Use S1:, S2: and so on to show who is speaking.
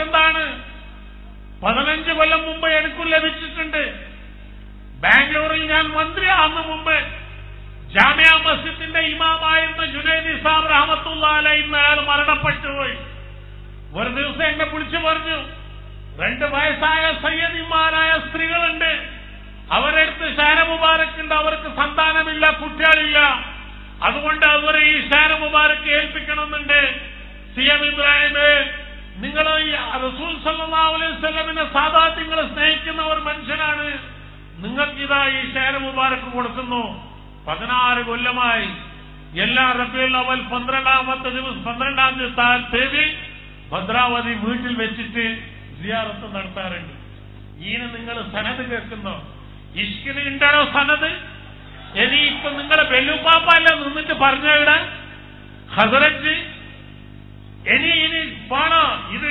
S1: എന്താണ് 15 കൊല്ലം മുമ്പ് എനിക്കും ലഭിച്ചിട്ടുണ്ട്. ബാംഗ്ലൂരിൽ ഞാൻ മന്ത്രിയാകുന്ന മുമ്പ് ജാമിയ മസ്ജിദിന്റെ ഇമാമായിരുന്ന ജുനൈദ് സാബ് റഹ്മത്തുള്ളാഹി അലൈഹി അയാൾ മരണപ്പെട്ടുപോയി. ഒരു ദിവസം എന്നെ വിളിച്ചു പറഞ്ഞു, 2 വയസ്സായ സയ്യദിമാരായ സ്ത്രീകളുണ്ട്, അവരെടുത്ത് ഷാന മുബാറക് ഉണ്ട്, അവർക്ക് സന്താനമില്ല, കുട്ടികളില്ല, അതുകൊണ്ട് അവർ ഈ ഷാന മുബാറക് ഏൽപ്പിക്കണമെന്നുണ്ട്. CM ഇബ്രാഹിമേ, നിങ്ങൾ റസൂൽ സല്ലല്ലാഹു അലൈഹി വസല്ലമിനെ സാദാത്ത് നിങ്ങൾ സ്നേഹിക്കുന്ന ഒരു മനുഷ്യനാണ്, നിങ്ങൾക്കിതാ ഈ ഷാന മുബാറക് കൊടുക്കുന്നു. 16 കൊല്ലമായി എല്ലാ റബീഉൽ അവ്വൽ 12-ാം തീയതി ഭദ്രാവതി വീട്ടിൽ വെച്ചിട്ട് സിയാറത്ത് നടത്താറുണ്ട്. ഈന് നിങ്ങൾ സനത് കേൾക്കുന്നോ? ഇഷ്കിന് ഉണ്ടോ സനത്? ഇനിയിപ്പൊ നിങ്ങളെ ബെല്ലുപ്പാപ്പല്ല നിന്നിട്ട് പറഞ്ഞ ഹസരത്ത് ഇനി പോണോ ഇത്?